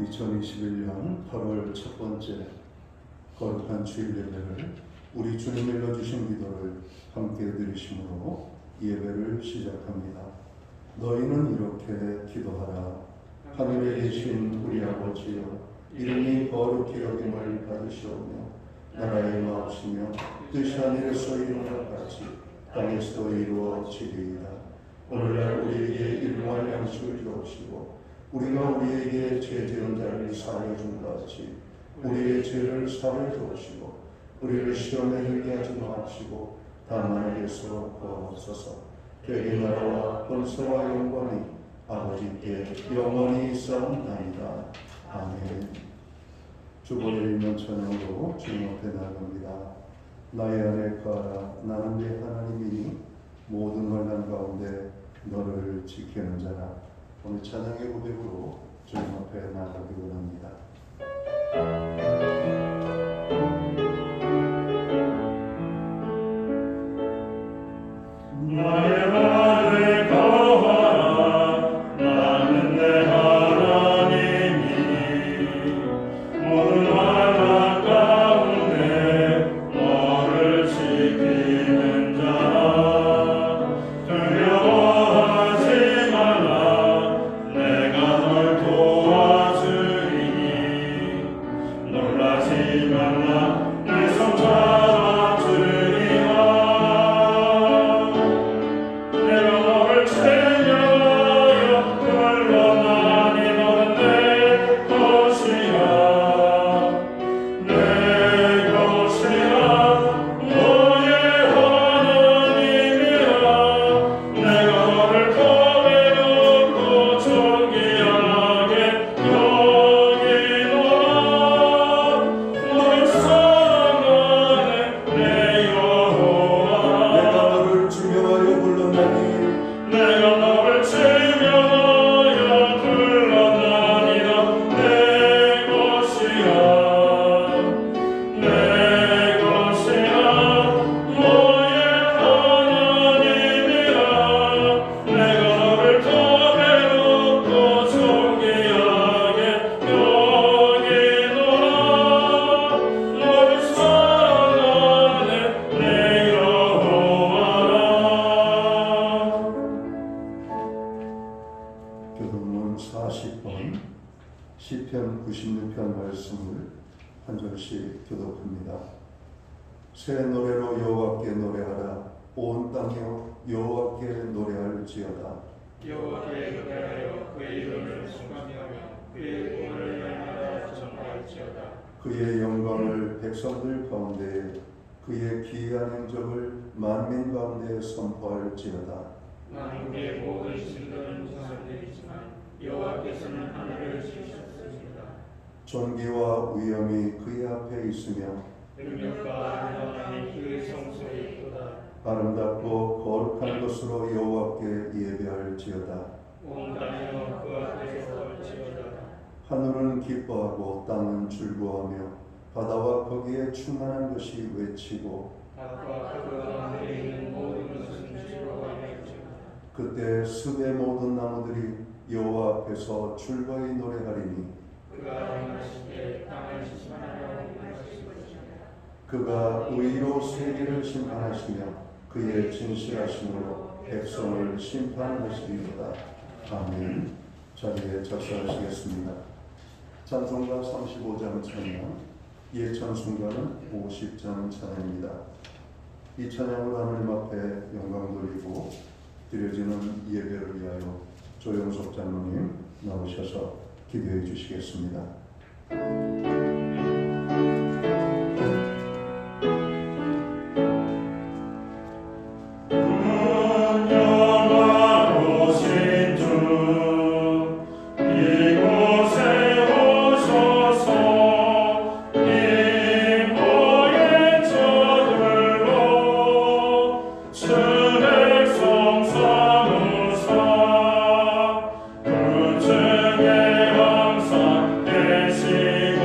2021년 8월 첫 번째 거룩한 주일 예배를 우리 주님 일러주신 기도를 함께 드리심으로 예배를 시작합니다. 너희는 이렇게 기도하라. 하늘에 계신 우리 아버지여, 이름이 거룩히 여김을 받으시오며 나라의 마옵시며 뜻이 하늘에서 이루는 것 같이 땅에서도 이루어지리이다. 오늘날 우리에게 일용할 양식을 주옵시고 우리가 우리에게 죄 지은 자를 사하여 준 것 같이 우리의 죄를 사하여 주옵시고 우리를 시험에 들게 하지 마옵시고 다만 악에서 구하옵소서. 되게 나라와 권세와 영광이 아버지께 영원히 있사옵나이다. 아멘. 주보를 읽는 찬양으로 주님 앞에 나갑니다. 나의 안에 거하라. 나는 내 하나님이니 모든 환난 가운데 너를 지키는 자라. 오늘 찬양의 고백으로 주님 앞에 나가기 원합니다. 나의 안에 거하라. 나는 내 하나님이니 모든 환난 가운데 너를 지키는 자라. 두려워하지 말라. 내가 널 도와주리니 놀라지 말라. 내 손 잡아주리라. 내가 너를 챙겨요. 물러나니 너는 내 것이야. 내 것이야. 너의 하나님이라. 내가 너를 거대하고 존귀하게 여기노라. 너를 사랑하네 내 여호와. 내가 너를 중명하여 불렀나니 내가 너를 증명하여 불렀나니라. 내 것이야. 내 것이야. 너의 하나님이라. 내가 너를 거대롭고 존귀하게 여기노라. 너를 사랑하네 내 여호와라. 교동문 40번 시편 96편 말씀을 한 절씩 교독합니다. 새 노래로 여호와께 노래하라. 온 땅이여 여호와께 노래할지어다. 여호와께 노래하여 그의 이름을 숭배하며 그의 구원을 날마다 전파할지어다. 그의 영광을 백성들 가운데 그의 기이한 행적을 만민 가운데 선포할지어다. 만국의 모든 신들은 사람들이지만 여호와께서는 하늘을 지으셨습니다. 존귀와 위엄이 그의 앞에 있으며 능력과 영광이 그의 성소에 있도다. 아름답고 거룩한 것으로 여호와께 예배할지어다. 온 땅이여 그 앞에서 걸지어다. 하늘은 기뻐하고 땅은 즐거워하며 바다와 거기에 충만한 것이 외치고 바다와 그 가운데 있는 모든 것은 즐거워하였지어다. 그때 숲의 모든 나무들이 여호와 앞에서 즐거이 노래하리니 그가 행하시되 땅을 심판하라고 하실 것이니라. 그가 의로 세계를 심판하시며 그의 진실하심으로 백성을 심판하시리로다. 아멘. 자리에 적시하시겠습니다. 찬송가 35장 찬양, 예찬송가는 50장 찬양입니다. 이 찬양으로 하나님 앞에 영광 돌리고 드려지는 예배를 위하여 조영석 장로님 나오셔서 기도해 주시겠습니다. 영화로신 주 이곳에 오셔서 인보의 저들로 주 백성 삼으사 그 중에 항상 계시고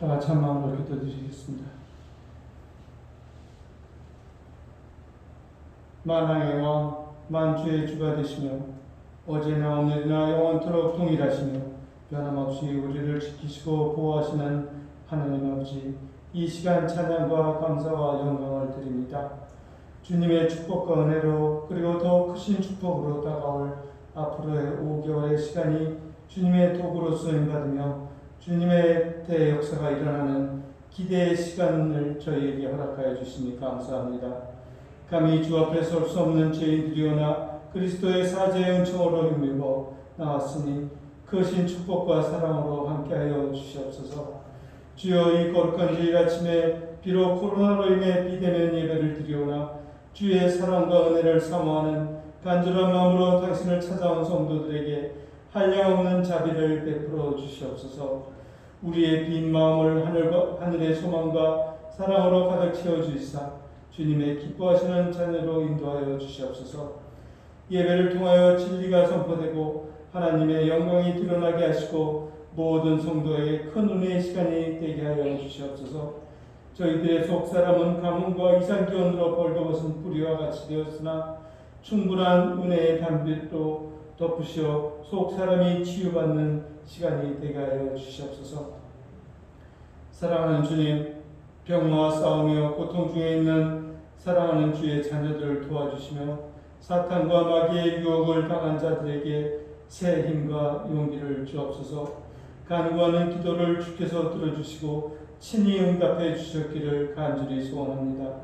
다 같이 한 마음으로 기도드리겠습니다. 만왕의 왕, 만주의 주가 되시며 어제나 오늘이나 영원토록 동일하시며 변함없이 우리를 지키시고 보호하시는 하나님 아버지, 이 시간 찬양과 감사와 영광을 드립니다. 주님의 축복과 은혜로 그리고 더 크신 축복으로 다가올 앞으로의 5개월의 시간이 주님의 도구로 쓰임받으며 주님의 대역사가 일어나는 기대의 시간을 저희에게 허락하여 주시니 감사합니다. 감히 주 앞에 설 수 없는 죄인들이오나 그리스도의 사죄의 은총으로 힘입어 나왔으니 크신 축복과 사랑으로 함께하여 주시옵소서. 주여, 이 거룩한 주일 아침에 비록 코로나로 인해 비대면 예배를 드리오나 주의 사랑과 은혜를 사모하는 간절한 마음으로 당신을 찾아온 성도들에게 한량없는 자비를 베풀어 주시옵소서. 우리의 빈 마음을 하늘의 소망과 사랑으로 가득 채워주시사 주님의 기뻐하시는 자녀로 인도하여 주시옵소서. 예배를 통하여 진리가 선포되고 하나님의 영광이 드러나게 하시고 모든 성도에게 큰 은혜의 시간이 되게 하여 주시옵소서. 저희들의 속사람은 가뭄과 이상기온으로 벌거벗은 뿌리와 같이 되었으나 충분한 은혜의 단빛도 덮으시어 속사람이 치유받는 시간이 되게 하여 주시옵소서. 사랑하는 주님, 병마와 싸우며 고통 중에 있는 사랑하는 주의 자녀들을 도와주시며 사탄과 마귀의 유혹을 당한 자들에게 새 힘과 용기를 주옵소서. 간구하는 기도를 주께서 들어주시고 친히 응답해 주셨기를 간절히 소원합니다.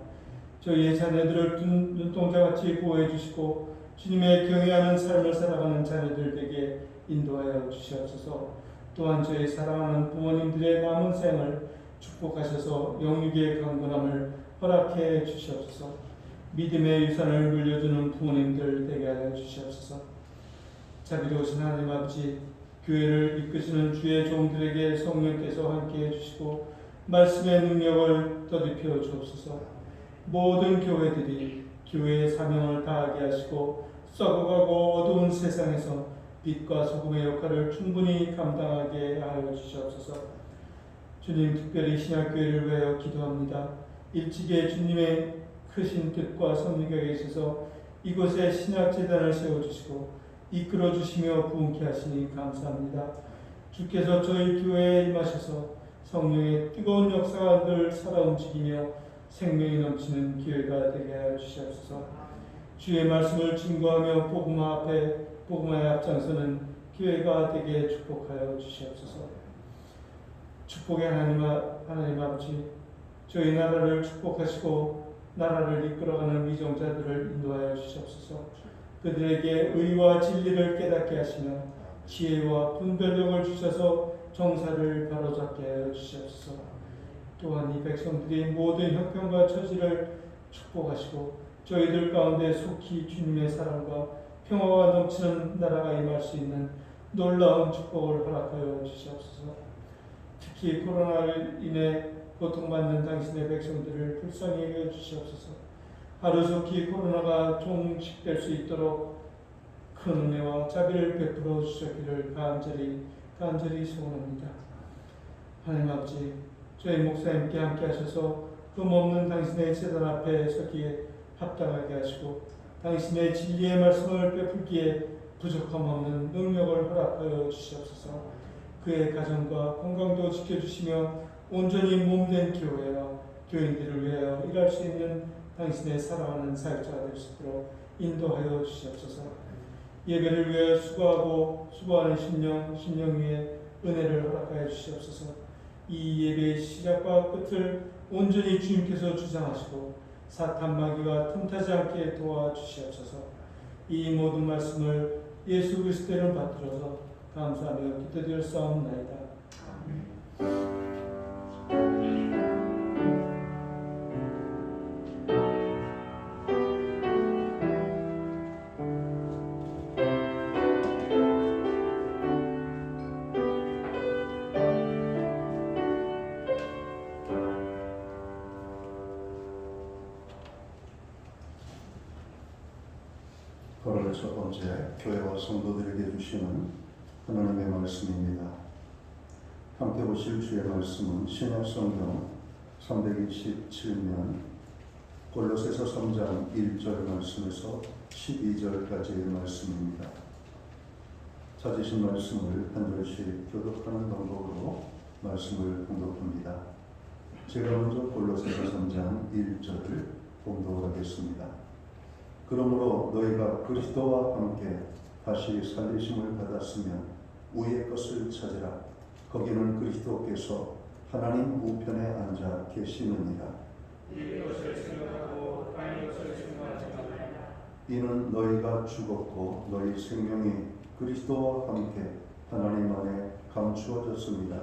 저희의 자녀들을 눈동자같이 보호해 주시고 주님의 경외하는 삶을 살아가는 자녀들에게 인도하여 주시옵소서. 또한 저희 사랑하는 부모님들의 남은 생을 축복하셔서 영육의 강건함을 허락해 주시옵소서. 믿음의 유산을 물려주는 부모님들 되게 하여 주시옵소서. 자비로우신 하나님 아버지, 교회를 이끄시는 주의 종들에게 성령께서 함께해 주시고 말씀의 능력을 더입혀 주옵소서. 모든 교회들이 교회의 사명을 다하게 하시고 썩어가고 어두운 세상에서 빛과 소금의 역할을 충분히 감당하게 하여 주시옵소서. 주님, 특별히 신약교회를 위하여 기도합니다. 일찍이 주님의 크신 뜻과 섭리가 있어서 이곳에 신약재단을 세워주시고 이끌어주시며 부흥케 하시니 감사합니다. 주께서 저희 교회에 임하셔서 성령의 뜨거운 역사가 늘 살아 움직이며 생명이 넘치는 교회가 되게 하여 주시옵소서. 주의 말씀을 증거하며 복음화의 앞장서는 교회가 되게 축복하여 주시옵소서. 축복의 하나님 아버지, 저희 나라를 축복하시고 나라를 이끌어가는 위정자들을 인도하여 주시옵소서. 그들에게 의와 진리를 깨닫게 하시며 지혜와 분별력을 주셔서 정사를 바로잡게 하여 주시옵소서. 또한 이 백성들이 모든 형편과 처지를 축복하시고 저희들 가운데 속히 주님의 사랑과 평화가 넘치는 나라가 임할 수 있는 놀라운 축복을 허락하여 주시옵소서. 특히 코로나로 인해 고통받는 당신의 백성들을 불쌍히 여겨 주시옵소서. 하루속히 코로나가 종식될 수 있도록 큰 은혜와 자비를 베풀어 주셨기를 간절히 소원합니다. 하나님 아버지, 저희 목사님께 함께 하셔서 흠없는 당신의 제단 앞에 서기에 합당하게 하시고 당신의 진리의 말씀을 베풀기에 부족함 없는 능력을 허락하여 주시옵소서. 그의 가정과 건강도 지켜주시며 온전히 몸된 교회와 교인들을 위하여 일할 수 있는 당신의 사랑하는 사역자가 될 수 있도록 인도하여 주시옵소서. 예배를 위하여 수고하는 심령 위에 은혜를 허락하여 주시옵소서. 이 예배의 시작과 끝을 온전히 주님께서 주장하시고 사탄 마귀가 틈타지 않게 도와주시옵소서. 이 모든 말씀을 예수 그리스도의 이름 받들어서 감사하며 기도드렸사옵나이다. 오늘 첫 번째 교회와 성도들에게 주시는 하나님의 말씀입니다. 함께 보실 주의 말씀은 신약성경 327면 골로새서 3장 1절 말씀에서 12절까지의 말씀입니다. 찾으신 말씀을 한 절씩 교독하는 방법으로 말씀을 공독합니다. 제가 먼저 골로새서 3장 1절을 공독하겠습니다. 그러므로 너희가 그리스도와 함께 다시 살리심을 받았으면 위의 것을 찾으라. 거기는 그리스도께서 하나님 우편에 앉아 계시느니라. 이 것을 생각하고 땅의 것을 생각하지 말라. 이는 너희가 죽었고 너희 생명이 그리스도와 함께 하나님 안에 감추어졌습니다.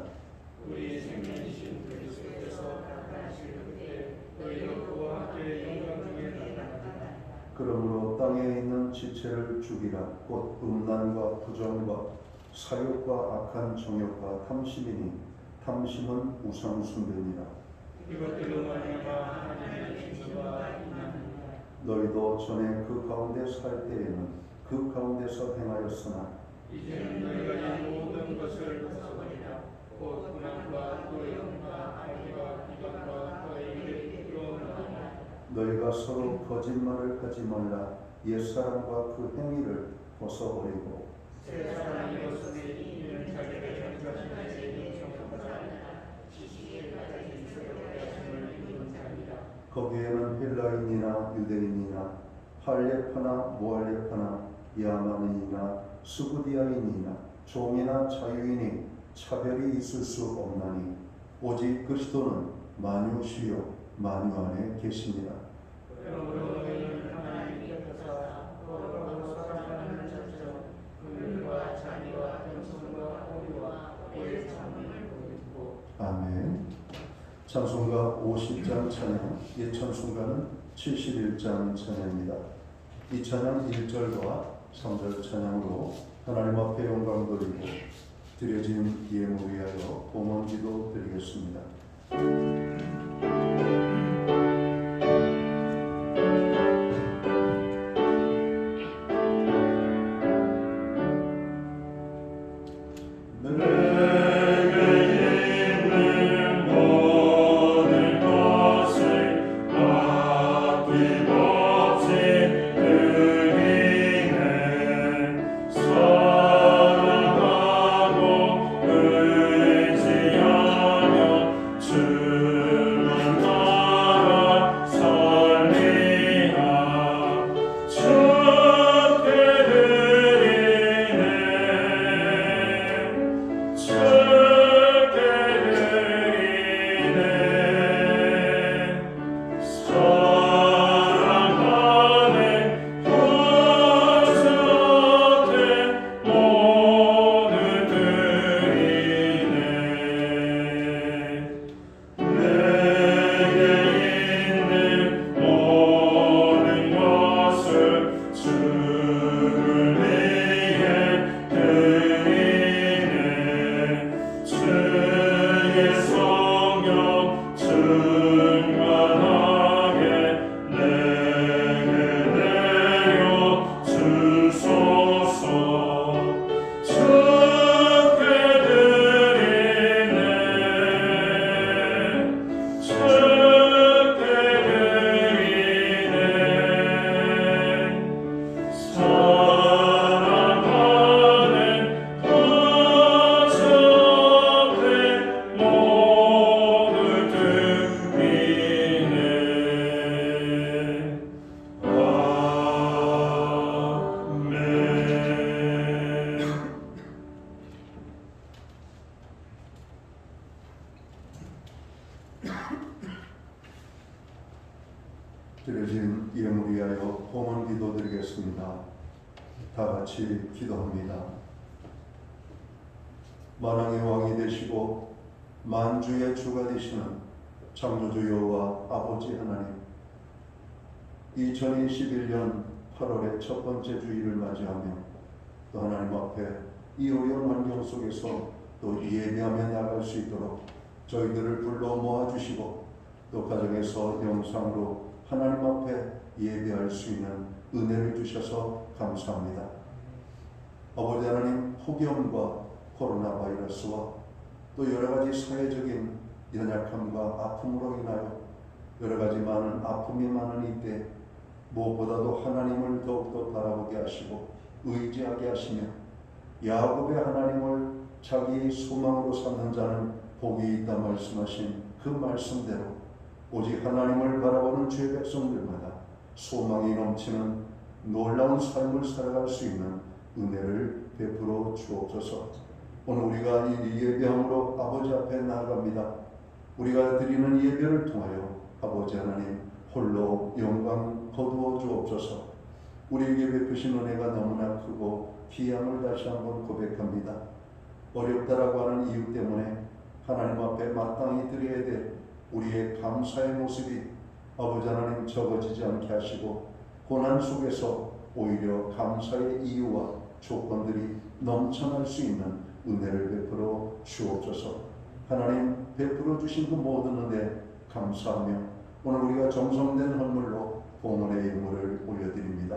우리 생명이신 그리스도께서 나타나실 그때 너희도 그와 함께 영광 중에 나타나리라. 그러므로 땅에 있는 지체를 죽이라. 곧 음란과 부정과 사욕과 악한 정욕과 탐심이니 탐심은 우상 숭배니라. 이것들로 말미암아 하나님의 진노가 임하느니라. 너희도 전에 그 가운데 살 때에는 그 가운데서 행하였으나 이제는 너희가 이 모든 것을 벗어버리라. 곧 분함과 노염과 악의와 비방과 너희에게 부끄러움이라. 너희가 서로 거짓말을 하지 말라. 옛사람과 그 행위를 벗어버리고 새 사람이 벗으니 이는 자기를 전가시는 죄인 정욕하라. 지식에 가진 새롭게 하심을 이루는 자니라. 거기에는 헬라인이나 유대인이나 할례파나 무할례파나 야만인이나 스구디아인이나 종이나 자유인이 차별이 있을 수 없나니 오직 그리스도는 만유시요 만유 안에 계십니다. 그러므로 너희는 하나님께서 거룩하고 사랑하는 자처럼 금과 자비와 겸손과 호의와 오래 참음을 보이고. 아멘. 찬송가 50장 찬양, 옛 찬송가는 71장 찬양입니다. 이 찬양 1절과 3절 찬양으로 하나님 앞에 영광 돌리고 드려진 예물 위하여 봉헌 기도 드리겠습니다. 드려진 예물 위하여 봉헌 기도 드리겠습니다. 다 같이 기도합니다. 만왕의 왕이 되시고 만주의 주가 되시는 창조주 여호와 아버지 하나님, 2021년 8월의 첫 번째 주일을 맞이하며 또 하나님 앞에 이 어려운 환경 속에서 또 예배하며 나아갈 수 있도록 저희들을 불러 모아주시고 또 가정에서 영상으로 하나님 앞에 예배할 수 있는 은혜를 주셔서 감사합니다. 아버지 하나님, 폭염과 코로나 바이러스와 또 여러 가지 사회적인 연약함과 아픔으로 인하여 여러 가지 많은 아픔이 많은 이때 무엇보다도 하나님을 더욱더 바라보게 하시고 의지하게 하시며 야곱의 하나님을 자기의 소망으로 삼는 자는 복이 있다 말씀하신 그 말씀대로 오직 하나님을 바라보는 주의 백성들마다 소망이 넘치는 놀라운 삶을 살아갈 수 있는 은혜를 베풀어 주옵소서. 오늘 우리가 이 예배함으로 아버지 앞에 나아갑니다. 우리가 드리는 예배를 통하여 아버지 하나님 홀로 영광 거두어 주옵소서. 우리에게 베푸신 은혜가 너무나 크고 귀함을 다시 한번 고백합니다. 어렵다라고 하는 이유 때문에 하나님 앞에 마땅히 드려야 될 우리의 감사의 모습이 아버지 하나님 적어지지 않게 하시고 고난 속에서 오히려 감사의 이유와 조건들이 넘쳐날 수 있는 은혜를 베풀어 주옵소서. 하나님 베풀어 주신 그 모든 은혜 감사하며 오늘 우리가 정성된 헌물로 봉헌의 예물을 올려드립니다.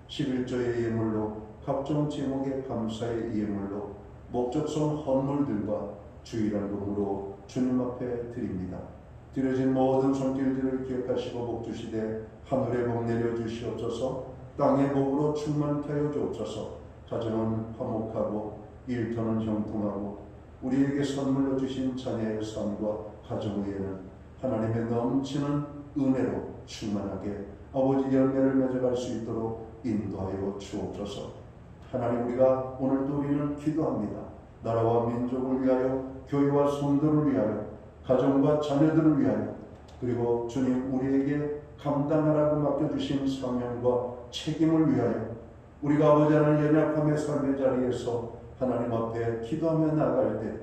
11조의 예물로 각종 제목의 감사의 예물로 목적성 헌물들과 주일헌금으로 주님 앞에 드립니다. 드려진 모든 손길들을 기억하시고 복주시되 하늘의 복 내려 주시옵소서. 땅의 복으로 충만케 하여 주옵소서. 가정은 화목하고 일터는 형통하고 우리에게 선물로 주신 자녀의 삶과 가정 위에는 하나님의 넘치는 은혜로 충만하게 아버지 열매를 맺어갈 수 있도록 인도하여 주옵소서. 하나님 우리가 오늘도 우리는 기도합니다. 나라와 민족을 위하여 교회와 성도를 위하여 가정과 자녀들을 위하여 그리고 주님 우리에게 감당하라고 맡겨주신 사명과 책임을 위하여 우리가 아버지 하나님 연약함의 삶의 자리에서 하나님 앞에 기도하며 나아갈 때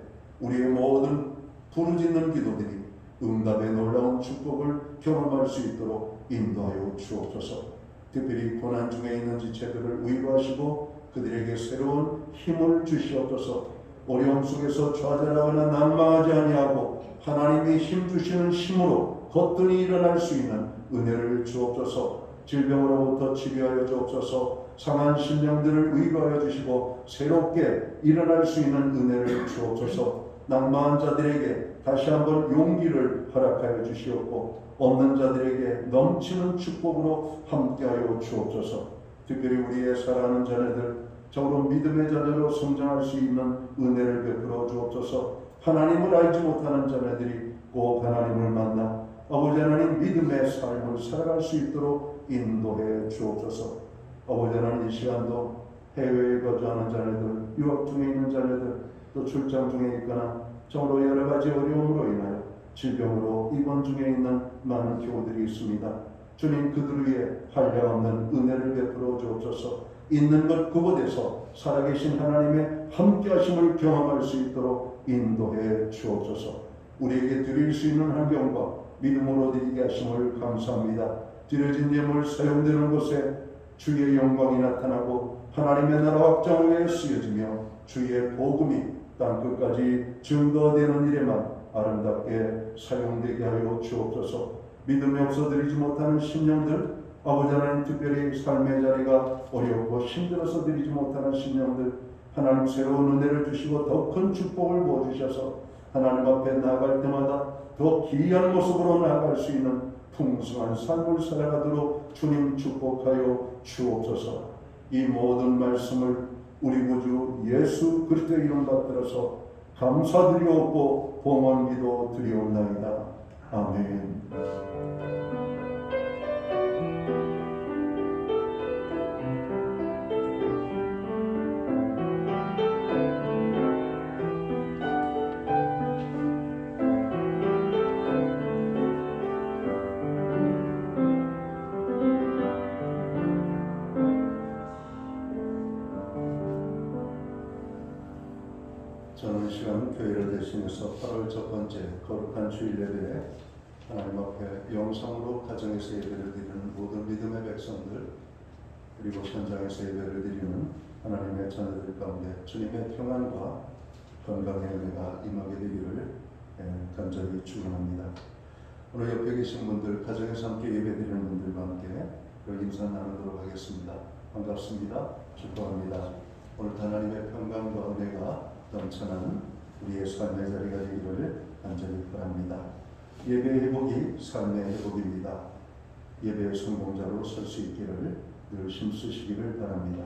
우리의 모든 부르짖는 기도들이 응답의 놀라운 축복을 경험할 수 있도록 인도하여 주옵소서. 특별히 고난 중에 있는 지체들을 위로하시고 그들에게 새로운 힘을 주시옵소서. 어려움 속에서 좌절하거나 난망하지 아니하고 하나님이 힘 주시는 힘으로 거뜬히 일어날 수 있는 은혜를 주옵소서. 질병으로부터 치료하여 주옵소서. 상한 심령들을 위로하여 주시고 새롭게 일어날 수 있는 은혜를 주옵소서. 낭만한 자들에게 다시 한번 용기를 허락하여 주시옵고 없는 자들에게 넘치는 축복으로 함께하여 주옵소서. 특별히 우리의 사랑하는 자녀들 적으로 믿음의 자녀로 성장할 수 있는 은혜를 베풀어 주옵소서. 하나님을 알지 못하는 자녀들이 꼭 하나님을 만나 아버지 하나님 믿음의 삶을 살아갈 수 있도록 인도해 주옵소서. 아버지 하나님 이 시간도 해외에 거주하는 자녀들, 유학 중에 있는 자녀들, 또 출장 중에 있거나 정으로 여러 가지 어려움으로 인하여 질병으로 입원 중에 있는 많은 교우들이 있습니다. 주님 그들 위해 한량없는 은혜를 베풀어 주옵소서. 있는 것 그곳에서 살아계신 하나님의 함께하심을 경험할 수 있도록 인도해 주옵소서. 우리에게 드릴 수 있는 환경과 믿음으로 드리게 하심을 감사합니다. 드려진 예물 사용되는 곳에 주의 영광이 나타나고 하나님의 나라 확장 위에 쓰여지며 주의 복음이 땅끝까지 증거되는 일에만 아름답게 사용되게 하여 주옵소서. 믿음이 없어 드리지 못하는 심령들 아버지 하나님 특별히 삶의 자리가 어렵고 힘들어서 드리지 못하는 심령들 하나님 새로운 은혜를 주시고 더 큰 축복을 부어주셔서 하나님 앞에 나아갈 때마다 더 기이한 모습으로 나아갈 수 있는 풍성한 삶을 살아가도록 주님 축복하여 주옵소서. 이 모든 말씀을 우리 구주 예수 그리스도의 이름 받들어서 감사드리옵고 봉헌기도 드리옵나이다. 아멘. 저는 이 시간 교회를 대신해서 8월 첫 번째 거룩한 주일 예배에 하나님 앞에 영성으로 가정에서 예배를 드리는 모든 믿음의 백성들 그리고 현장에서 예배를 드리는 하나님의 자녀들 가운데 주님의 평안과 건강의 은혜가 임하게 되기를 간절히 축원합니다. 오늘 옆에 계신 분들 가정에서 함께 예배드리는 분들과 함께 인사 나누도록 하겠습니다. 반갑습니다. 축복합니다. 오늘 하나님의 평강과 은혜가 넘쳐나는 우리의 삶의 자리가 되기를 간절히 바랍니다. 예배 회복이 삶의 회복입니다. 예배 성공자로 설 수 있기를 늘 힘쓰시기를 바랍니다.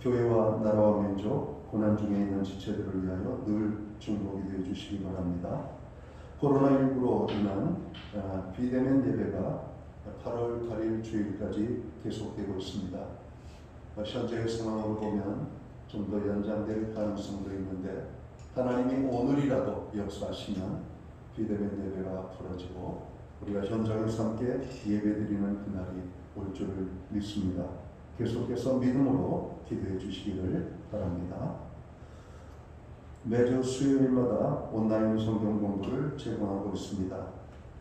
교회와 나라와 민족, 고난 중에 있는 지체들을 위하여 늘 중보기 되어 주시기 바랍니다. 코로나19로 인한 비대면 예배가 8월 8일 주일까지 계속되고 있습니다. 현재의 상황을 보면 좀 더 연장될 가능성도 있는데 하나님이 오늘이라도 역사하시면 비대면 예배가 풀어지고 우리가 현장에서 함께 예배드리는 그날이 올 줄을 믿습니다. 계속해서 믿음으로 기도해 주시기를 바랍니다. 매주 수요일마다 온라인 성경 공부를 제공하고 있습니다.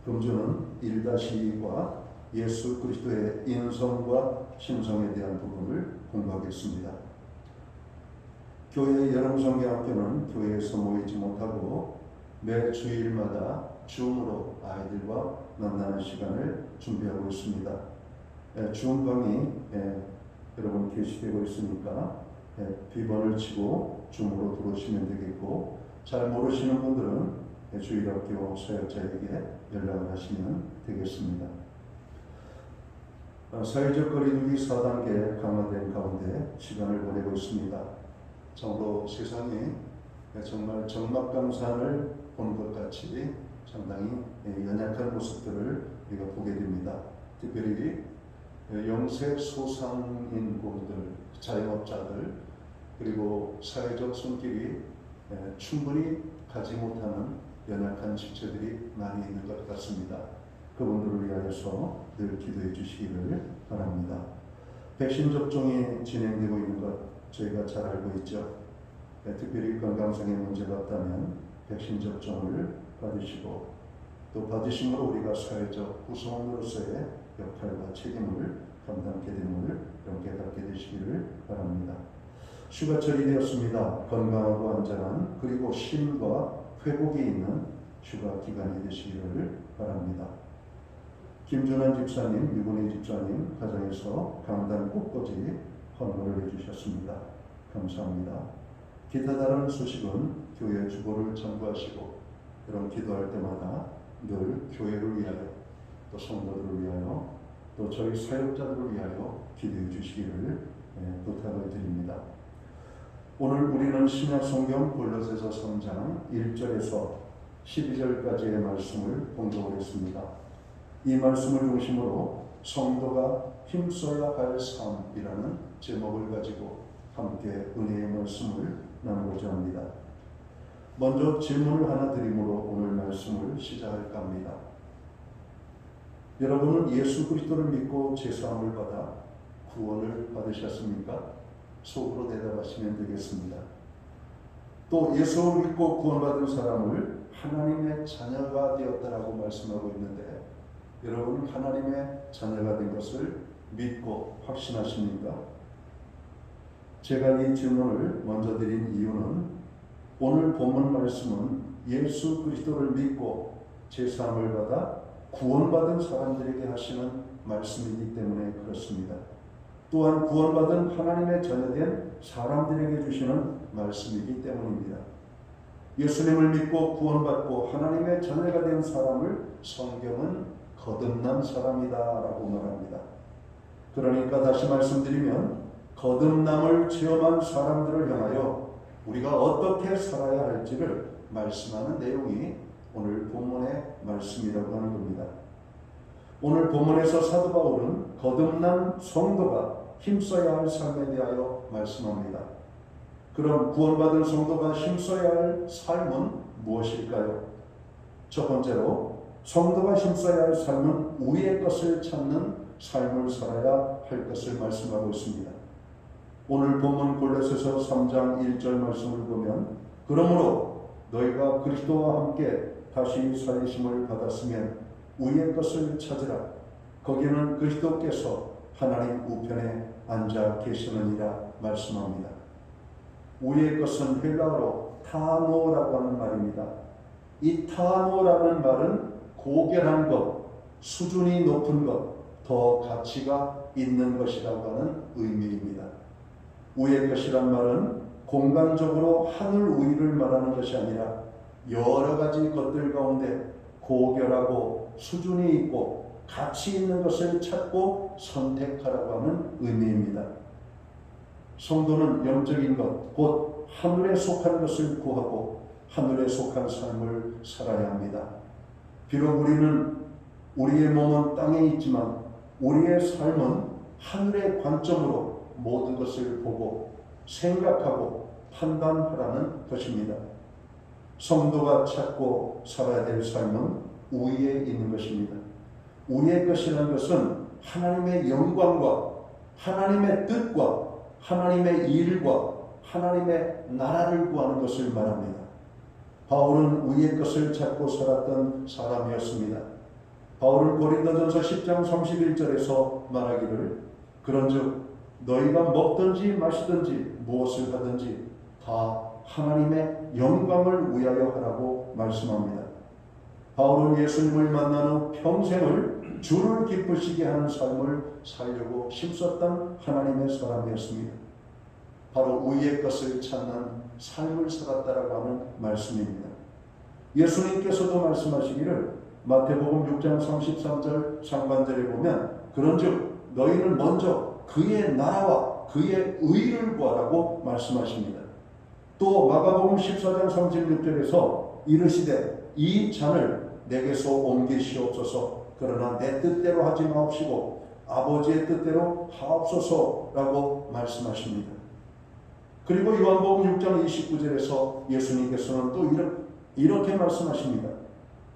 금주는 1-2과 예수 그리스도의 인성과 신성에 대한 부분을 공부하겠습니다. 교회 여름성경학교는 교회에서 모이지 못하고 매 주일마다 줌으로 아이들과 만나는 시간을 준비하고 있습니다. 줌 강의 여러분 게시되고 있으니까 비번을 치고 줌으로 들어오시면 되겠고, 잘 모르시는 분들은 주일학교 사역자에게 연락을 하시면 되겠습니다. 사회적 거리두기 4단계 강화된 가운데 시간을 보내고 있습니다. 참으로 세상에 정말 적막강산을 본 것 같이 상당히 연약한 모습들을 우리가 보게 됩니다. 특별히 영세 소상인분들, 자영업자들, 그리고 사회적 손길이 충분히 가지 못하는 연약한 지체들이 많이 있는 것 같습니다. 그분들을 위하여서 늘 기도해 주시기를 바랍니다. 백신 접종이 진행되고 있는 것 저희가 잘 알고 있죠. 특별히 건강상의 문제가 없다면 백신 접종을 받으시고, 또 받으심으로 우리가 사회적 구성원으로서의 역할과 책임을 감당하게 됨을 깨닫게 되시기를 바랍니다. 휴가철이 되었습니다. 건강하고 안전한 그리고 쉼과 회복이 있는 휴가 기간이 되시기를 바랍니다. 김준환 집사님, 유근희 집사님 가정에서 강단 꽃꽂이 헌물을 해주셨습니다. 감사합니다. 기타 다른 소식은 교회 주보를 참고하시고 이런 기도할 때마다 늘 교회를 위하여, 또 성도들을 위하여, 또 저희 사역자들을 위하여 기도해 주시기를 부탁을 드립니다. 오늘 우리는 신약 성경 골로새서 3장 1절에서 12절까지의 말씀을 공독했습니다. 이 말씀을 중심으로 성도가 힘써야 할 삶이라는 제목을 가지고 함께 은혜의 말씀을 나누고자 합니다. 먼저 질문을 하나 드림으로 오늘 말씀을 시작할까 합니다. 여러분은 예수 그리스도를 믿고 제사함을 받아 구원을 받으셨습니까? 속으로 대답하시면 되겠습니다. 또 예수를 믿고 구원받은 사람을 하나님의 자녀가 되었다라고 말씀하고 있는데, 여러분은 하나님의 자녀가 된 것을 믿고 확신하십니까? 제가 이 질문을 먼저 드린 이유는 오늘 본문 말씀은 예수 그리스도를 믿고 제사함을 받아 구원받은 사람들에게 하시는 말씀이기 때문에 그렇습니다. 또한 구원받은 하나님의 자녀된 사람들에게 주시는 말씀이기 때문입니다. 예수님을 믿고 구원받고 하나님의 자녀가 된 사람을 성경은 거듭난 사람이다 라고 말합니다. 그러니까 다시 말씀드리면 거듭남을 체험한 사람들을 향하여 우리가 어떻게 살아야 할지를 말씀하는 내용이 오늘 본문의 말씀이라고 하는 겁니다. 오늘 본문에서 사도 바울은 거듭난 성도가 힘써야 할 삶에 대하여 말씀합니다. 그럼 구원받은 성도가 힘써야 할 삶은 무엇일까요? 첫 번째로 성도가 힘써야 할 삶은 우리의 것을 찾는 삶을 살아야 할 것을 말씀하고 있습니다. 오늘 본문 골로새서 3장 1절 말씀을 보면, 그러므로 너희가 그리스도와 함께 다시 살리심을 받았으면 우리의 것을 찾으라. 거기는 그리스도께서 하나님 우편에 앉아 계시느니라 말씀합니다. 우리의 것은 헬라어로 타노라고 하는 말입니다. 이 타노라는 말은 고결한 것, 수준이 높은 것, 더 가치가 있는 것이라고 하는 의미입니다. 우리의 것이란 말은 공간적으로 하늘 우위를 말하는 것이 아니라 여러 가지 것들 가운데 고결하고 수준이 있고 가치 있는 것을 찾고 선택하라고 하는 의미입니다. 성도는 영적인 것, 곧 하늘에 속한 것을 구하고 하늘에 속한 삶을 살아야 합니다. 비록 우리의 몸은 땅에 있지만 우리의 삶은 하늘의 관점으로 모든 것을 보고 생각하고 판단하라는 것입니다. 성도가 찾고 살아야 될 삶은 우위에 있는 것입니다. 우리의 것이라는 것은 하나님의 영광과 하나님의 뜻과 하나님의 일과 하나님의 나라를 구하는 것을 말합니다. 바울은 우리의 것을 찾고 살았던 사람이었습니다. 바울은 고린도전서 10장 31절에서 말하기를 그런즉 너희가 먹든지 마시든지 무엇을 하든지 다 하나님의 영광을 위하여 하라고 말씀합니다. 바울은 예수님을 만난 후 평생을 주를 기쁘시게 하는 삶을 살려고 힘썼던 하나님의 사람이었습니다. 바로 우리의 것을 찾는 삶을 살았다라고 하는 말씀입니다. 예수님께서도 말씀하시기를 마태복음 6장 33절 상반절에 보면 그런즉 너희는 먼저 그의 나라와 그의 의를 구하라고 말씀하십니다. 또 마가복음 14장 36절에서 이르시되 이 잔을 내게서 옮기시옵소서 그러나 내 뜻대로 하지 마옵시고 아버지의 뜻대로 하옵소서라고 말씀하십니다. 그리고 요한복음 6장 29절에서 예수님께서는 또 이렇게 말씀하십니다.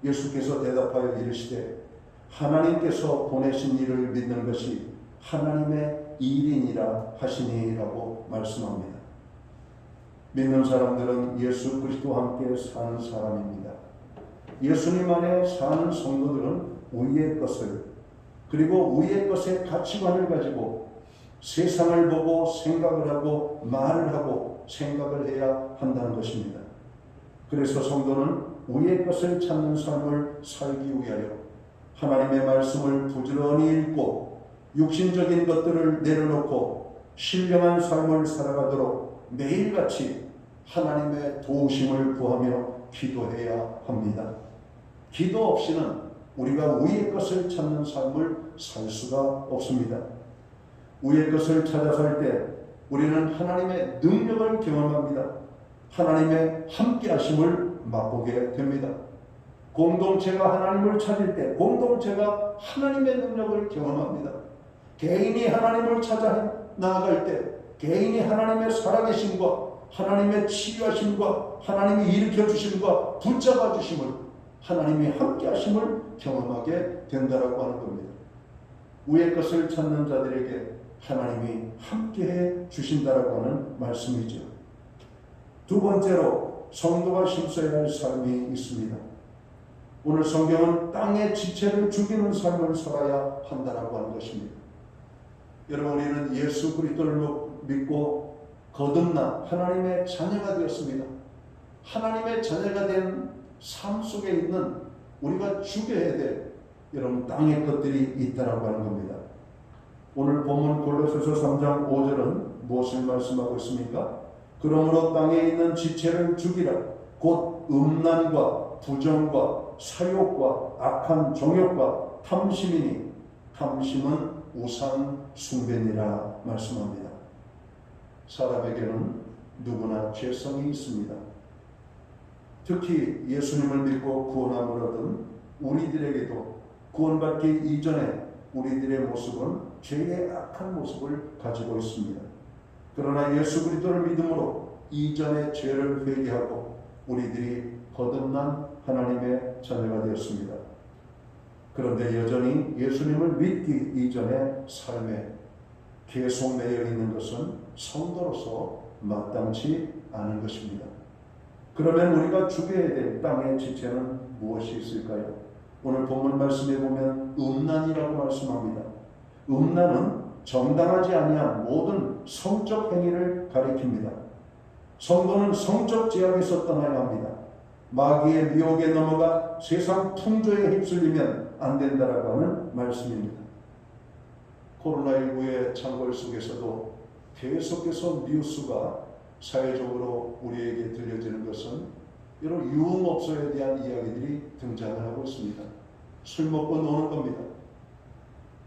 예수께서 대답하여 이르시되 하나님께서 보내신 이를 믿는 것이 하나님의 일이니라 하시니라고 말씀합니다. 믿는 사람들은 예수 그리스도와 함께 사는 사람입니다. 예수님 안에 사는 성도들은 우리의 것을 그리고 우리의 것의 가치관을 가지고 세상을 보고 생각을 하고 말을 하고 생각을 해야 한다는 것입니다. 그래서 성도는 우리의 것을 찾는 삶을 살기 위하여 하나님의 말씀을 부지런히 읽고 육신적인 것들을 내려놓고 신령한 삶을 살아가도록 매일같이 하나님의 도우심을 구하며 기도해야 합니다. 기도 없이는 우리가 우리의 것을 찾는 삶을 살 수가 없습니다. 우리의 것을 찾아 살 때 우리는 하나님의 능력을 경험합니다. 하나님의 함께하심을 맛보게 됩니다. 공동체가 하나님을 찾을 때 공동체가 하나님의 능력을 경험합니다. 개인이 하나님을 찾아 나아갈 때 개인이 하나님의 살아계심과 하나님의 치유하심과 하나님이 일으켜주심과 붙잡아 주심을 하나님이 함께하심을 경험하게 된다라고 하는 겁니다. 우리의 것을 찾는 자들에게 하나님이 함께해 주신다라고 하는 말씀이죠. 두 번째로 성도가 힘써야 할 삶이 있습니다. 오늘 성경은 땅의 지체를 죽이는 삶을 살아야 한다라고 하는 것입니다. 여러분 우리는 예수 그리스도를 믿고 거듭나 하나님의 자녀가 되었습니다. 하나님의 자녀가 된 삶 속에 있는 우리가 죽여야 될 여러분 땅의 것들이 있다라고 하는 겁니다. 오늘 본문 골로새서 3장 5절은 무엇을 말씀하고 있습니까? 그러므로 땅에 있는 지체를 죽이라. 곧 음란과 부정과 사욕과 악한 정욕과 탐심이니 탐심은 우상 숭배니라 말씀합니다. 사람에게는 누구나 죄성이 있습니다. 특히 예수님을 믿고 구원함을 얻은 우리들에게도 구원받기 이전에 우리들의 모습은 죄의 악한 모습을 가지고 있습니다. 그러나 예수 그리스도를 믿음으로 이전의 죄를 회개하고 우리들이 거듭난 하나님의 자녀가 되었습니다. 그런데 여전히 예수님을 믿기 이전의 삶에 계속 매여 있는 것은 성도로서 마땅치 않은 것입니다. 그러면 우리가 죽여야 될 땅의 지체는 무엇이 있을까요? 오늘 본문 말씀에 보면 음란이라고 말씀합니다. 음란은 정당하지 아니한 모든 성적 행위를 가리킵니다. 성도는 성적 제약에서 떠나야 합니다. 마귀의 미혹에 넘어가 세상 풍조에 휩쓸리면 안 된다라고 하는 말씀입니다. 코로나19의 창궐 속에서도 계속해서 뉴스가 사회적으로 우리에게 들려지는 것은 이런 유흥업소에 대한 이야기들이 등장을 하고 있습니다. 술 먹고 노는 겁니다.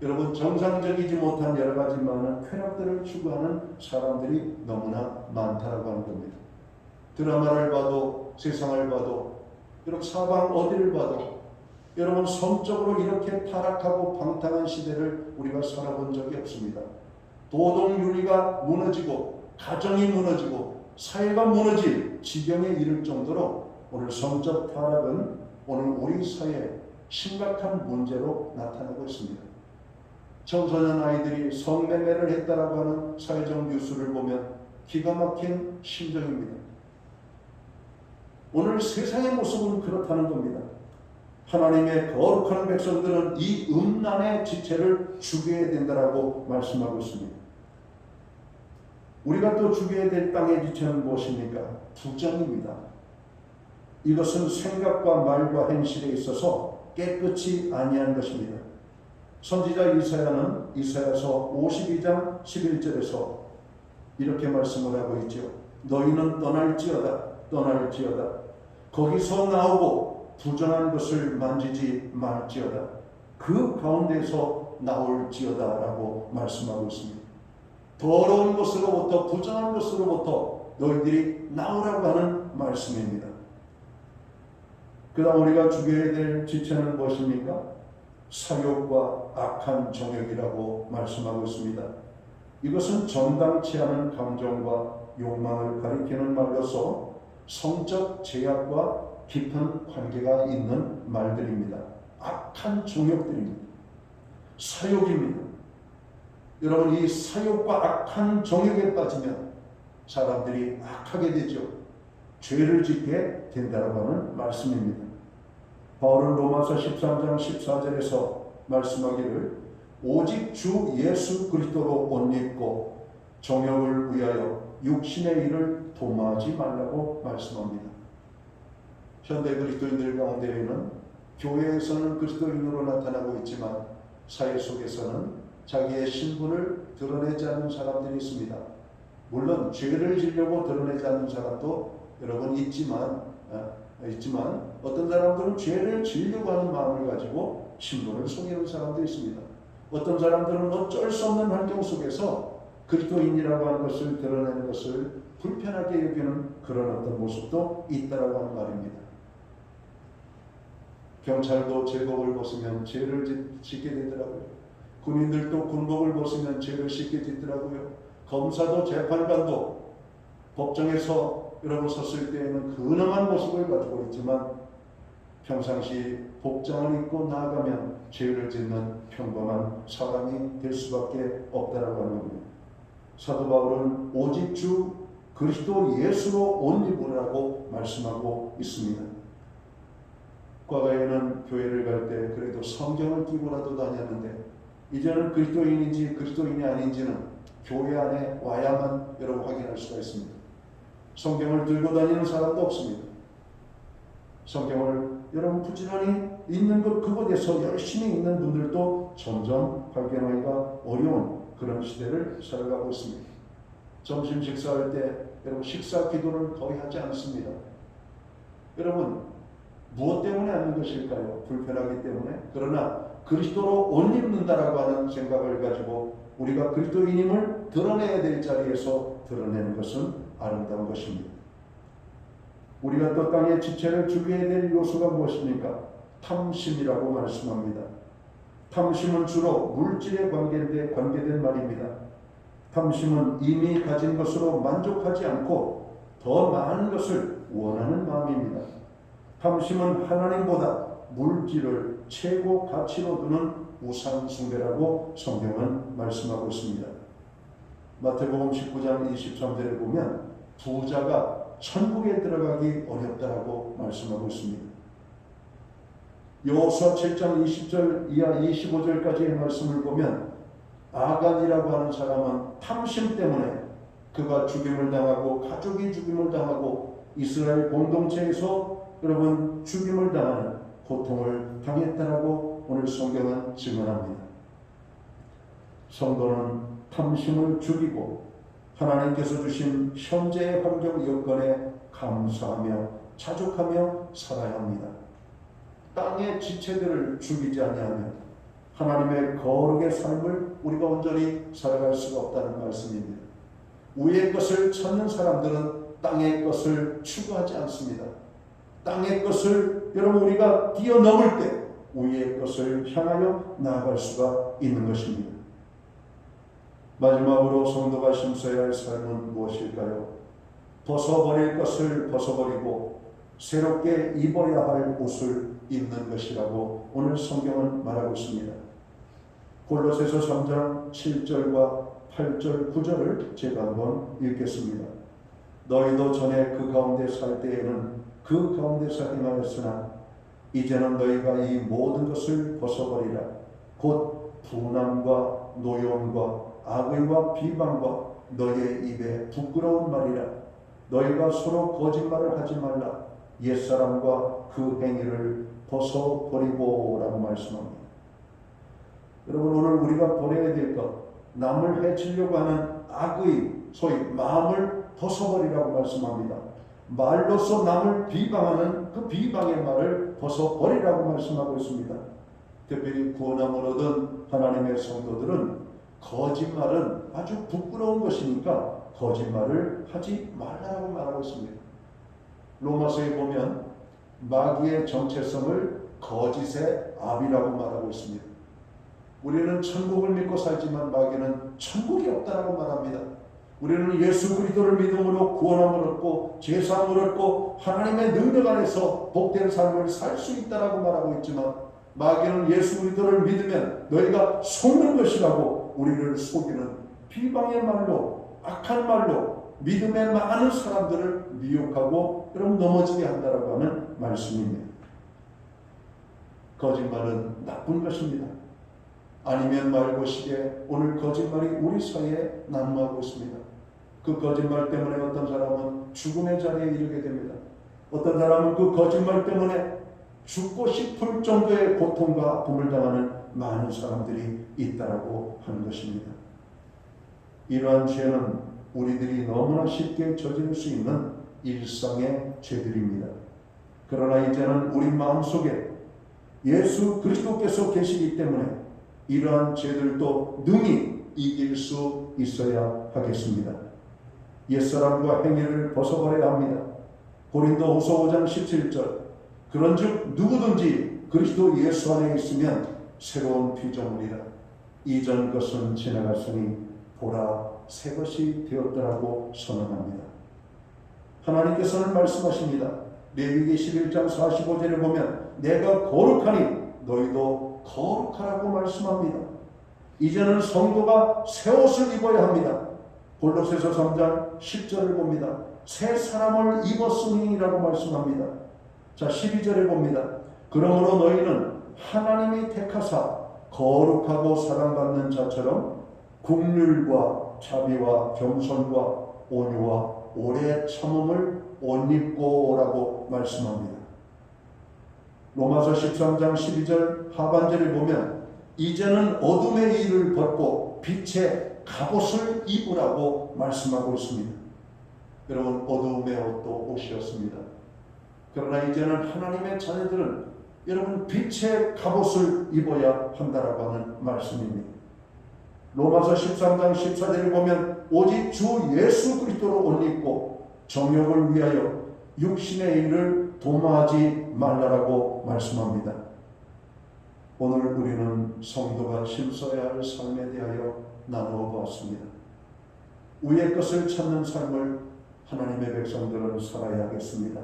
여러분, 정상적이지 못한 여러 가지 많은 쾌락들을 추구하는 사람들이 너무나 많다라고 하는 겁니다. 드라마를 봐도 세상을 봐도 여러분 사방 어디를 봐도 여러분 성적으로 이렇게 타락하고 방탕한 시대를 우리가 살아본 적이 없습니다. 도덕윤리가 무너지고 가정이 무너지고 사회가 무너질 지경에 이를 정도로 오늘 성적 타락은 오늘 우리 사회에 심각한 문제로 나타나고 있습니다. 청소년 아이들이 성매매를 했다라고 하는 사회적 뉴스를 보면 기가 막힌 심정입니다. 오늘 세상의 모습은 그렇다는 겁니다. 하나님의 거룩한 백성들은 이 음란의 지체를 죽여야 된다라고 말씀하고 있습니다. 우리가 또 죽여야 될 땅의 지체는 무엇입니까? 부정입니다. 이것은 생각과 말과 행실에 있어서 깨끗이 아니한 것입니다. 선지자 이사야는 이사야서 52장 11절에서 이렇게 말씀을 하고 있죠. 너희는 떠날지어다. 거기서 나오고 부정한 것을 만지지 말지어다. 그 가운데서 나올지어다 라고 말씀하고 있습니다. 더러운 것으로부터 부정한 것으로부터 너희들이 나오라고 하는 말씀입니다. 그 다음 우리가 죽여야 될 지체는 무엇입니까? 사욕과 악한 정욕이라고 말씀하고 있습니다. 이것은 정당치 않은 감정과 욕망을 가리키는 말로서 성적 제약과 깊은 관계가 있는 말들입니다. 악한 정욕들입니다. 사욕입니다. 여러분, 이 사욕과 악한 정욕에 빠지면 사람들이 악하게 되죠. 죄를 짓게 된다고 하는 말씀입니다. 바울은 로마서 13장 14절에서 말씀하기를 오직 주 예수 그리스도로 옷 입고 정욕을 위하여 육신의 일을 도모하지 말라고 말씀합니다. 현대 그리스도인들 가운데에는 교회에서는 그리스도인으로 나타나고 있지만 사회 속에서는 자기의 신분을 드러내지 않는 사람들이 있습니다. 물론 죄를 지려고 드러내지 않는 사람도 여러분 있지만 어떤 사람들은 죄를 지려고 하는 마음을 가지고 신분을 속이는 사람도 있습니다. 어떤 사람들은 어쩔 수 없는 환경 속에서 그리스도인이라고 하는 것을 드러내는 것을 불편하게 여기는 그런 어떤 모습도 있다라고 하는 말입니다. 경찰도 제복을 벗으면 죄를 짓게 되더라고요. 군인들도 군복을 벗으면 죄를 짓게 되더라고요. 검사도 재판관도 법정에서 여러분 섰을 때에는 근엄한 모습을 가지고 있지만 평상시 복장을 입고 나아가면 죄를 짓는 평범한 사람이 될 수밖에 없다라고 하는 겁니다. 사도 바울은 오직 주 그리스도 예수로 옷 입으라고 말씀하고 있습니다. 과거에는 교회를 갈 때 그래도 성경을 끼고라도 다녔는데 이제는 그리스도인인지 그리스도인이 아닌지는 교회 안에 와야만 여러분 확인할 수가 있습니다. 성경을 들고 다니는 사람도 없습니다. 성경을 여러분 부지런히 읽는 것 그곳에서 열심히 읽는 분들도 점점 발견하기가 어려운 그런 시대를 살아가고 있습니다. 점심 식사할 때 여러분 식사 기도를 거의 하지 않습니다. 여러분 무엇 때문에 하는 것일까요? 불편하기 때문에. 그러나 그리스도로 옷 입는다라고 하는 생각을 가지고 우리가 그리스도인임을 드러내야 될 자리에서 드러내는 것은 아름다운 것입니다. 우리가 또 땅의 지체를 죽여야 될 요소가 무엇입니까? 탐심이라고 말씀합니다. 탐심은 주로 물질에 관계된 말입니다. 탐심은 이미 가진 것으로 만족하지 않고 더 많은 것을 원하는 마음입니다. 탐심은 하나님보다 물질을 최고 가치로 두는 우상 숭배라고 성경은 말씀하고 있습니다. 마태복음 19장 23절에 보면 부자가 천국에 들어가기 어렵다라고 말씀하고 있습니다. 여호수아 7장 20절 이하 25절까지의 말씀을 보면 아간이라고 하는 사람은 탐심 때문에 그가 죽임을 당하고 가족이 죽임을 당하고 이스라엘 공동체에서 여러분 죽임을 당하는 고통을 당했다라고 오늘 성경은 증언합니다. 성도는 탐심을 죽이고 하나님께서 주신 현재의 환경 여건에 감사하며 자족하며 살아야 합니다. 땅의 지체들을 죽이지 아니하면 하나님의 거룩의 삶을 우리가 온전히 살아갈 수가 없다는 말씀입니다. 위의 것을 찾는 사람들은 땅의 것을 추구하지 않습니다. 땅의 것을 여러분 우리가 뛰어넘을 때 위의 것을 향하여 나아갈 수가 있는 것입니다. 마지막으로 성도가 심어야 할 삶은 무엇일까요? 벗어버릴 것을 벗어버리고 새롭게 입어야 할 옷을 입는 것이라고 오늘 성경은 말하고 있습니다. 골로새서 3장 7절과 8절 9절을 제가 한번 읽겠습니다. 너희도 전에 그 가운데 살 때에는 그 가운데서 행하였으나 이제는 너희가 이 모든 것을 벗어버리라. 곧 분함과 노여움과 악의와 비방과 너희의 입에 부끄러운 말이라. 너희가 서로 거짓말을 하지 말라. 옛사람과 그 행위를 벗어버리고 라고 말씀합니다. 여러분 오늘 우리가 버려야 될 것, 남을 해치려고 하는 악의 소위 마음을 벗어버리라고 말씀합니다. 말로서 남을 비방하는 그 비방의 말을 벗어버리라고 말씀하고 있습니다. 특별히 구원함을 얻은 하나님의 성도들은 거짓말은 아주 부끄러운 것이니까 거짓말을 하지 말라고 말하고 있습니다. 로마서에 보면 마귀의 정체성을 거짓의 압이라고 말하고 있습니다. 우리는 천국을 믿고 살지만 마귀는 천국이 없다라고 말합니다. 우리는 예수 그리스도를 믿음으로 구원함을 얻고 제사함을 얻고 하나님의 능력 안에서 복된 삶을 살 수 있다라고 말하고 있지만 마귀는 예수 그리스도를 믿으면 너희가 속는 것이라고 우리를 속이는 비방의 말로 악한 말로 믿음의 많은 사람들을 미혹하고 여러분 넘어지게 한다라고 하는 말씀입니다. 거짓말은 나쁜 것입니다. 아니면 말고 시게 오늘 거짓말이 우리 사이에 난무하고 있습니다. 그 거짓말 때문에 어떤 사람은 죽음의 자리에 이르게 됩니다. 어떤 사람은 그 거짓말 때문에 죽고 싶을 정도의 고통과 아픔을 당하는 많은 사람들이 있다라고 하는 것입니다. 이러한 죄는 우리들이 너무나 쉽게 저지를 수 있는 일상의 죄들입니다. 그러나 이제는 우리 마음속에 예수 그리스도께서 계시기 때문에 이러한 죄들도 능히 이길 수 있어야 하겠습니다. 옛사람과 행위를 벗어버려야 합니다. 고린도후서 5장 17절 그런즉 누구든지 그리스도 예수 안에 있으면 새로운 피조물이라. 이전 것은 지나갔으니 보라 새 것이 되었더라고 선언합니다. 하나님께서는 말씀하십니다. 레위기 11장 45절에 보면 내가 거룩하니 너희도 거룩하라고 말씀합니다. 이제는 성도가 새 옷을 입어야 합니다. 골로새서 3장 10절을 봅니다. 새 사람을 입었으니라고 말씀합니다. 자 12절에 봅니다. 그러므로 너희는 하나님이 택하사 거룩하고 사랑받는 자처럼 긍휼과 자비와 겸손과 온유와 오래 참음을 옷 입고 오라고 말씀합니다. 로마서 13장 12절 하반절을 보면 이제는 어둠의 일을 벗고 빛의 갑옷을 입으라고 말씀하고 있습니다. 여러분 어둠의 옷도 옷이었습니다. 그러나 이제는 하나님의 자녀들은 여러분 빛의 갑옷을 입어야 한다라고 하는 말씀입니다. 로마서 13장 14절을 보면 오직 주 예수 그리스도로 옷 입고 정욕을 위하여 육신의 일을 도모하지 말라라고 말씀합니다. 오늘 우리는 성도가 힘써야 할 삶에 대하여 나누어 보았습니다. 위의 것을 찾는 삶을 하나님의 백성들은 살아야 하겠습니다.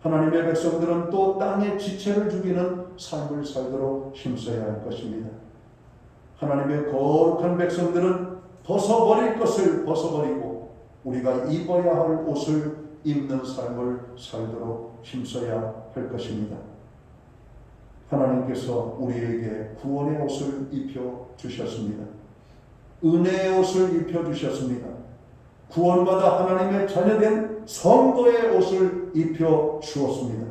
하나님의 백성들은 또 땅의 지체를 죽이는 삶을 살도록 힘써야 할 것입니다. 하나님의 거룩한 백성들은 벗어버릴 것을 벗어버리고 우리가 입어야 할 옷을 입는 삶을 살도록 힘써야 할 것입니다. 하나님께서 우리에게 구원의 옷을 입혀주셨습니다. 은혜의 옷을 입혀주셨습니다. 구원받아 하나님의 자녀된 성도의 옷을 입혀주었습니다.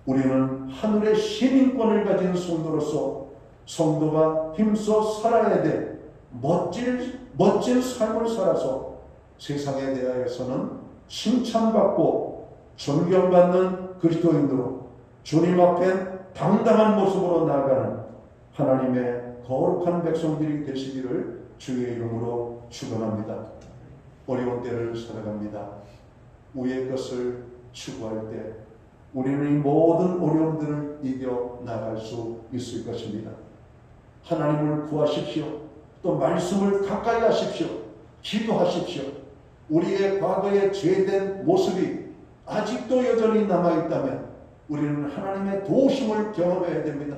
우리는 하늘의 시민권을 가진 성도로서 성도가 힘써 살아야 돼 멋진 삶을 살아서 세상에 대하여서는 칭찬받고 존경받는 그리스도인으로 주님 앞에 당당한 모습으로 나아가는 하나님의 거룩한 백성들이 되시기를 주의 이름으로 축원합니다. 어려운 때를 살아갑니다. 위의 것을 추구할 때 우리는 이 모든 어려움들을 이겨 나갈 수 있을 것입니다. 하나님을 구하십시오. 또 말씀을 가까이 하십시오. 기도하십시오. 우리의 과거의 죄된 모습이 아직도 여전히 남아있다면 우리는 하나님의 도우심을 경험해야 됩니다.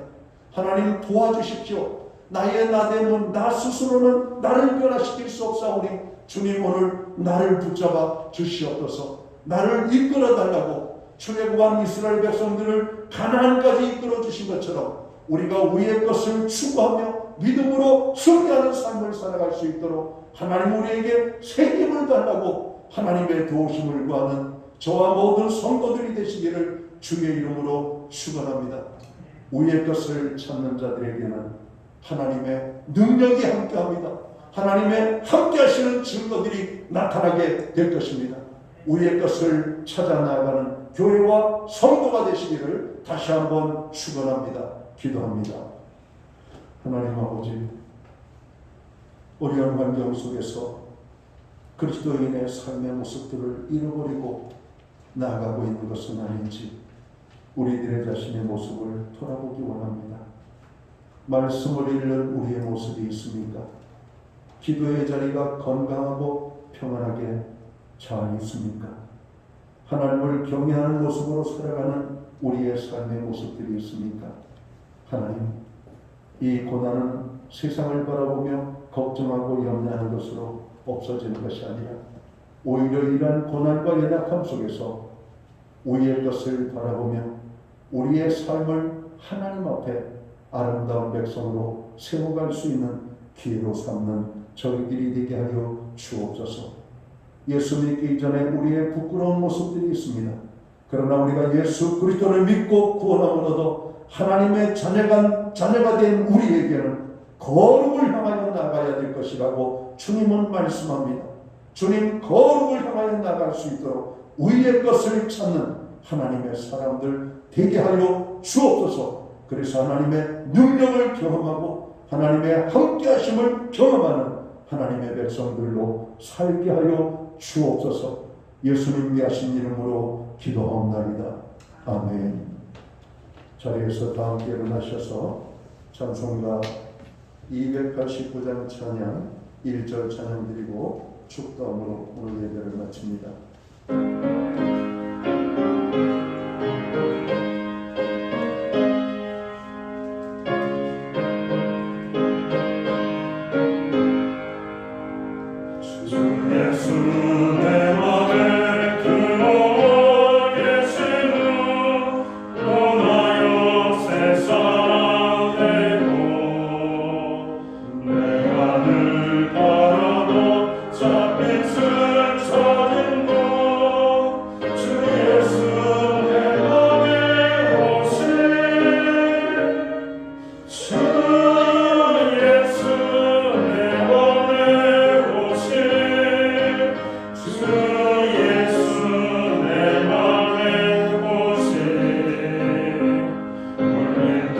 하나님 도와주십시오. 나의 나됨은 나 스스로는 나를 변화시킬 수 없사오니 주님 오늘 나를 붙잡아 주시옵소서. 나를 이끌어 달라고 출애굽한 이스라엘 백성들을 가나안까지 이끌어 주신 것처럼 우리가 위의 것을 추구하며 믿음으로 승리하는 삶을 살아갈 수 있도록 하나님 우리에게 새 힘을 달라고 하나님의 도우심을 구하는 저와 모든 성도들이 되시기를 주의 이름으로 축원합니다. 위의 것을 찾는 자들에게는 하나님의 능력이 함께합니다. 하나님의 함께하시는 증거들이 나타나게 될 것입니다. 위의 것을 찾아 나아가는 교회와 성도가 되시기를 다시 한번 축원합니다. 기도합니다. 하나님 아버지, 어려운 환경 속에서 그리스도인의 삶의 모습들을 잃어버리고 나아가고 있는 것은 아닌지 우리들의 자신의 모습을 돌아보기 원합니다. 말씀을 읽는 우리의 모습이 있습니까? 기도의 자리가 건강하고 평안하게 잘 있습니까? 하나님을 경외하는 모습으로 살아가는 우리의 삶의 모습들이 있습니까? 하나님, 이 고난은 세상을 바라보며 걱정하고 염려하는 것으로 없어지는 것이 아니라 오히려 이러한 고난과 연약함 속에서 우리의 것을 바라보며 우리의 삶을 하나님 앞에 아름다운 백성으로 세워갈 수 있는 기회로 삼는 저희들이 되게 하여 주옵소서. 예수 믿기 이전에 우리의 부끄러운 모습들이 있습니다. 그러나 우리가 예수 그리스도를 믿고 구원함으로도 하나님의 자녀가 된 우리에게는 거룩을 향하여 나가야 될 것이라고 주님은 말씀합니다. 주님 거룩을 향하여 나갈 수 있도록 위의 것을 찾는 하나님의 사람들 되게 하여 주옵소서. 그래서 하나님의 능력을 경험하고 하나님의 함께하심을 경험하는 하나님의 백성들로 살게 하여 주옵소서. 예수님께 하신 이름으로 기도하옵나이다. 아멘. 자리에서 다 함께 일어나셔서 찬송가 289장 찬양 1절 찬양 드리고 축도함으로 오늘 예배를 마칩니다. 예수 내 맘에 들어와 계시는 떠나요 세상 되고 내가 늘 바라본 잡빛을 찾은 곳주 예수 내 맘에 오신 주 예수 내 맘에 오신 주 예수 내 맘에 오신 울린 듯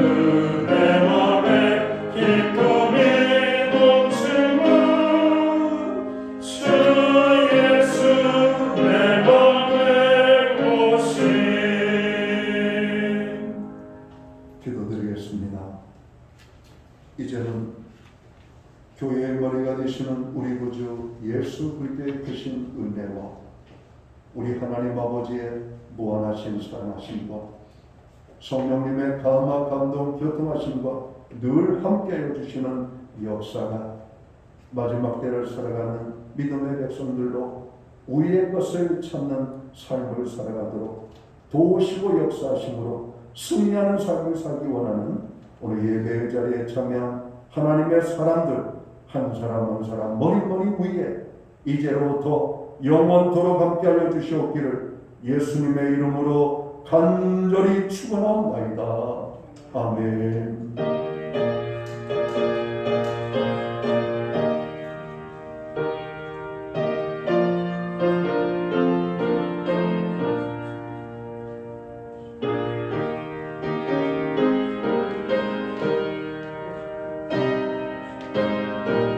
내 맘에 기쁨이 넘치고 주 예수 내 맘에 오신 기도드리겠습니다. 이제는 교회의 머리가 되시는 우리 구주 예수 그리스도의 크신 은혜와 우리 하나님 아버지의 무한하신 사랑하심과 성령님의 감화 감동 교통하심과 늘 함께하여 주시는 역사가 마지막 때를 살아가는 믿음의 백성들로 우리의 것을 찾는 삶을 살아가도록 도우시고 역사하심으로 승리하는 삶을 살기 원하는 오늘 예배의 자리에 참여한 하나님의 사람들 한 사람 한 사람 머리 위에 이제로부터 영원토록 함께하여 주시옵기를 예수님의 이름으로 간절히 축원합니다. 아멘. 주님